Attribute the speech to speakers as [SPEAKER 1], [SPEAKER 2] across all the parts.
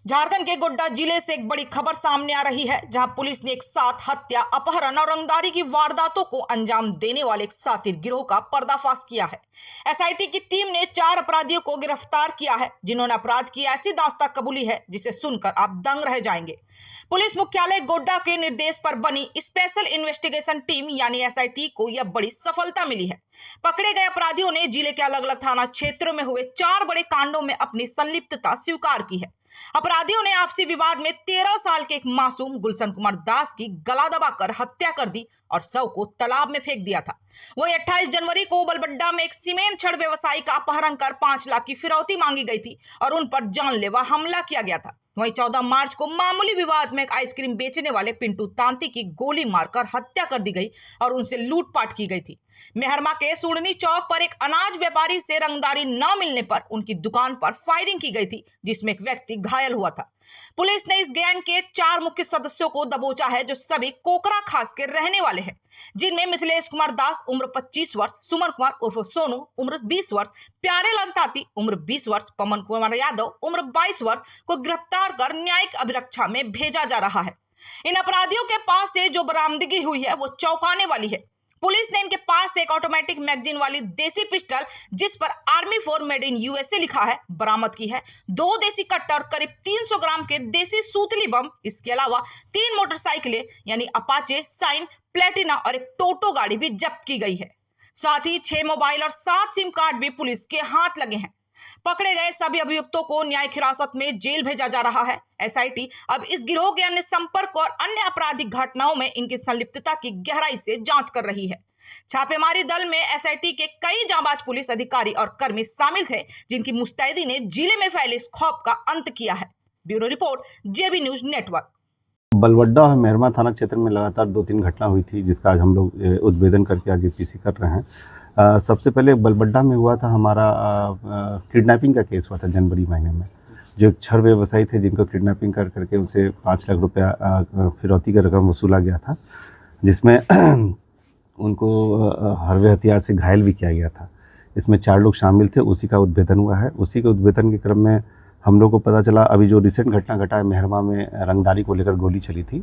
[SPEAKER 1] झारखंड के गोड्डा जिले से एक बड़ी खबर सामने आ रही है, जहां पुलिस ने एक साथ हत्या, अपहरण और रंगदारी की वारदातों को अंजाम देने वाले एक शातिर गिरोह का पर्दाफाश किया है। एसआईटी की टीम ने 4 अपराधियों को गिरफ्तार किया है, जिन्होंने अपराध की ऐसी दास्तां कबूली है जिसे सुनकर आप दंग रह जाएंगे। पुलिस मुख्यालय गोड्डा के निर्देश पर बनी स्पेशल इन्वेस्टिगेशन टीम यानी एसआईटी को यह बड़ी सफलता मिली है। पकड़े गए अपराधियों ने जिले के अलग अलग थाना क्षेत्रों में हुए 4 बड़े कांडों में अपनी संलिप्तता स्वीकार की है। अपराधियों ने आपसी विवाद में 13 साल के एक मासूम गुलशन कुमार दास की गला दबाकर हत्या कर दी और शव को तालाब में फेंक दिया था। वही 28 जनवरी को बलबड्डा में एक सीमेंट छड़ व्यवसायी का अपहरण कर 5 लाख की फिरौती मांगी गई थी और उन पर जानलेवा हमला किया गया था। वहीं 14 मार्च को मामूली विवाद में एक आइसक्रीम बेचने वाले पिंटू तांती की गोली मारकर हत्या कर दी गई और उनसे लूटपाट की गई थी। मेहरमा के सुड़नी चौक पर एक अनाज व्यापारी से रंगदारी न मिलने पर उनकी दुकान पर फायरिंग की गई थी, जिसमें एक व्यक्ति घायल हुआ था। पुलिस ने इस गैंग के 4 मुख्य सदस्यों को दबोचा है, जो सभी कोकरा खास के रहने वाले हैं, जिनमें मिथिलेश कुमार दास उम्र 25 वर्ष, सुमन कुमार उर्फ सोनू उम्र 20 वर्ष, प्यारेलाल ताती उम्र 20 वर्ष, पवन कुमार यादव उम्र 22 वर्ष को गिरफ्तार कर न्यायिक अभिरक्षा में भेजा जा रहा है। इन अपराधियों के पास से जो बरामदगी हुई है वो चौंकाने वाली है। पुलिस ने इनके पास से एक ऑटोमेटिक मैगजीन वाली देसी पिस्टल, जिस पर आर्मी 4 मेड इन यूएसए लिखा है, बरामद की है। 2 देसी कट्टा और करीब 300 ग्राम के देसी सूतली बम। इसके अलावा 3 मोटरसाइकिलें यानी अपाचे, साइन, प्लेटिना और एक टोटो गाड़ी भी जब्त की गई है। साथ ही 6 मोबाइल और 7 सिम कार्ड भी पुलिस के हाथ लगे हैं। पकड़े गए सभी अभियुक्तों को न्यायिक हिरासत में जेल भेजा जा रहा है। एसआईटी अब इस गिरोह के अन्य संपर्क और अन्य आपराधिक घटनाओं में इनकी संलिप्तता की गहराई से जांच कर रही है। छापेमारी दल में एसआईटी के कई जांबाज पुलिस अधिकारी और कर्मी शामिल थे, जिनकी मुस्तैदी ने जिले में फैले इस खौफ का अंत किया है। ब्यूरो रिपोर्ट, जेबी न्यूज नेटवर्क।
[SPEAKER 2] बलबड्डा और मेहरमा थाना क्षेत्र में लगातार 2-3 घटना हुई थी, जिसका आज हम लोग उद्भेदन करके आज यूपीसी कर रहे हैं। सबसे पहले बलबड्डा में हुआ था हमारा किडनैपिंग का केस हुआ था जनवरी महीने में। जो एक छड़ व्यवसायी थे, जिनको किडनैपिंग कर करके उनसे 5 लाख रुपया फिरौती का रकम वसूला गया था, जिसमें उनको हरवे हथियार से घायल भी किया गया था। इसमें 4 लोग शामिल थे। उसी का उद्भेदन हुआ है। उसी के उद्भेदन के क्रम में हम लोग को पता चला, अभी जो रिसेंट घटना घटा है मेहरमा में, रंगदारी को लेकर गोली चली थी,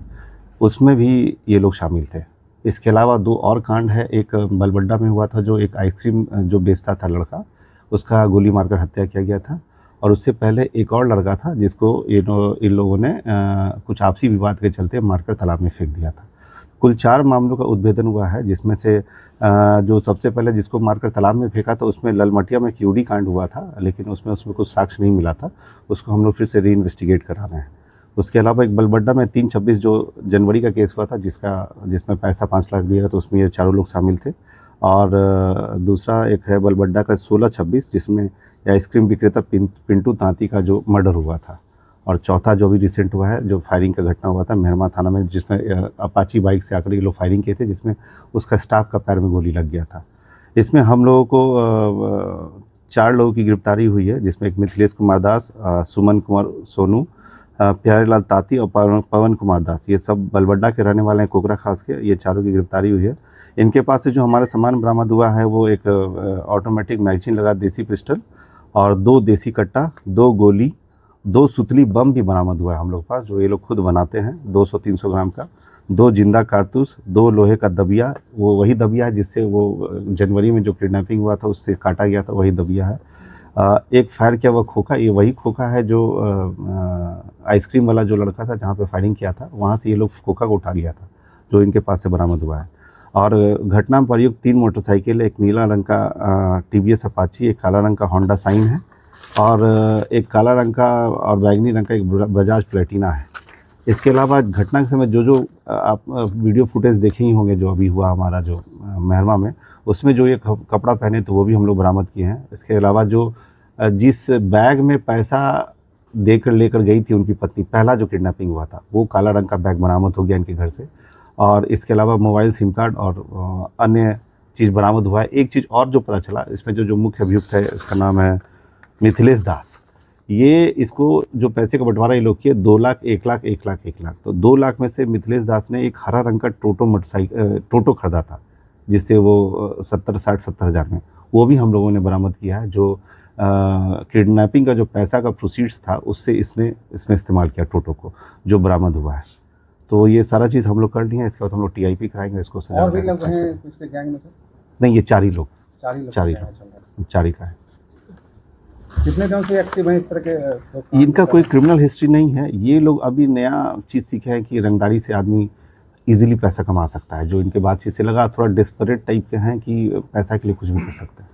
[SPEAKER 2] उसमें भी ये लोग शामिल थे। इसके अलावा 2 और कांड है। एक बलबड्डा में हुआ था, जो एक आइसक्रीम जो बेचता था लड़का, उसका गोली मारकर हत्या किया गया था। और उससे पहले एक और लड़का था, जिसको इन लोगों ने कुछ आपसी विवाद के चलते मारकर तालाब में फेंक दिया था। कुल 4 मामलों का उद्भेदन हुआ है, जिसमें से जो सबसे पहले जिसको मारकर तालाब में फेंका था, उसमें ललमटिया में क्यूडी कांड हुआ था, लेकिन उसमें कुछ साक्ष्य नहीं मिला था। उसको हम लोग फिर से री इन्वेस्टिगेट करा रहे हैं। उसके अलावा एक बलबड्डा में 3/26 जो जनवरी का केस हुआ था, जिसमें पैसा 5 लाख दिया, तो उसमें ये 4 लोग शामिल थे। और दूसरा एक है बलबड्डा का 16/26, जिसमें आइसक्रीम विक्रेता पिंटू तांती का जो मर्डर हुआ था। और चौथा जो भी रिसेंट हुआ है, जो फायरिंग का घटना हुआ था मेहरमा थाना में, जिसमें अपाची बाइक से आकर ये लोग फायरिंग किए थे, जिसमें उसका स्टाफ का पैर में गोली लग गया था। इसमें हम लोगों को 4 लोगों की गिरफ्तारी हुई है, जिसमें एक मिथिलेश कुमार दास, सुमन कुमार सोनू, प्यारेलाल ताती और पवन कुमार दास, ये सब बलबड्डा के रहने वाले हैं, कोकरा खास के। ये चारों की गिरफ्तारी हुई है। इनके पास से जो हमारा सामान बरामद हुआ है, वो एक ऑटोमेटिक मैगजीन लगा देसी पिस्टल और 2 देसी कट्टा, 2 गोली, 2 सुतली बम भी बरामद हुआ है हम लोग के पास, जो ये लोग खुद बनाते हैं, 200-300 ग्राम का, 2 जिंदा कारतूस, 2 लोहे का दबिया, वो वही दबिया है जिससे वो जनवरी में जो किडनैपिंग हुआ था उससे काटा गया था, वही दबिया है। एक फायर किया हुआ खोखा, ये वही खोखा है जो आइसक्रीम वाला जो लड़का था, जहाँ पे फायरिंग किया था, वहाँ से ये लोग खोखा को उठा लिया था, जो इनके पास से बरामद हुआ है। और घटना में प्रयुक्त 3 मोटरसाइकिल, एक नीला रंग का टीवीएस अपाची, एक काला रंग का होंडा साइन है और एक काला रंग का और बैगनी रंग का एक बजाज प्लेटिना है। इसके अलावा घटना के समय जो आप वीडियो फुटेज देखे ही होंगे, जो अभी हुआ हमारा जो मेहरमा में, उसमें जो ये कपड़ा पहने तो वो भी हम लोग बरामद किए हैं। इसके अलावा जो जिस बैग में पैसा देकर लेकर गई थी उनकी पत्नी, पहला जो किडनैपिंग हुआ था, वो काला रंग का बैग बरामद हो गया इनके घर से। और इसके अलावा मोबाइल, सिम कार्ड और अन्य चीज़ बरामद हुआ है। एक चीज़ और जो पता चला, इसमें जो मुख्य अभियुक्त है, इसका नाम है मिथिलेश दास। ये इसको जो पैसे का बंटवारा ये लोग किए, 2 लाख, 1 लाख, 1 लाख, 1 लाख, तो 2 लाख में से मिथिलेश दास ने एक हरा रंग का टोटो खरीदा था, जिससे वो 70 हज़ार में, वो भी हम लोगों ने बरामद किया है, जो किडनैपिंग का जो पैसा का प्रोसीड्स था उससे इसमें इस्तेमाल किया टोटो को, जो बरामद हुआ है। तो ये सारा चीज़ हम लोग कर लिए हैं। इसके बाद हम लोग टीआईपी कराएंगे इसको सजा
[SPEAKER 3] और भी
[SPEAKER 2] वगैरह
[SPEAKER 3] लोग हैं इसके गैंग में से?
[SPEAKER 2] नहीं, ये 4 ही लोग,
[SPEAKER 3] 4 ही लोग
[SPEAKER 2] 4 ही
[SPEAKER 3] चल रहे हैं।
[SPEAKER 2] 4 ही का है।
[SPEAKER 3] कितने दिनों से एक्टिव हैं इस तरह के लोग काम
[SPEAKER 2] इनका
[SPEAKER 3] कर
[SPEAKER 2] कोई
[SPEAKER 3] रहे
[SPEAKER 2] क्रिमिनल हिस्ट्री नहीं है। ये लोग अभी नया चीज़ सीखे हैं कि रंगदारी से आदमी इजीली पैसा कमा सकता है। जो इनके बातचीत से लगा, थोड़ा डेस्परेट टाइप के हैं कि पैसा के लिए कुछ भी कर सकते हैं।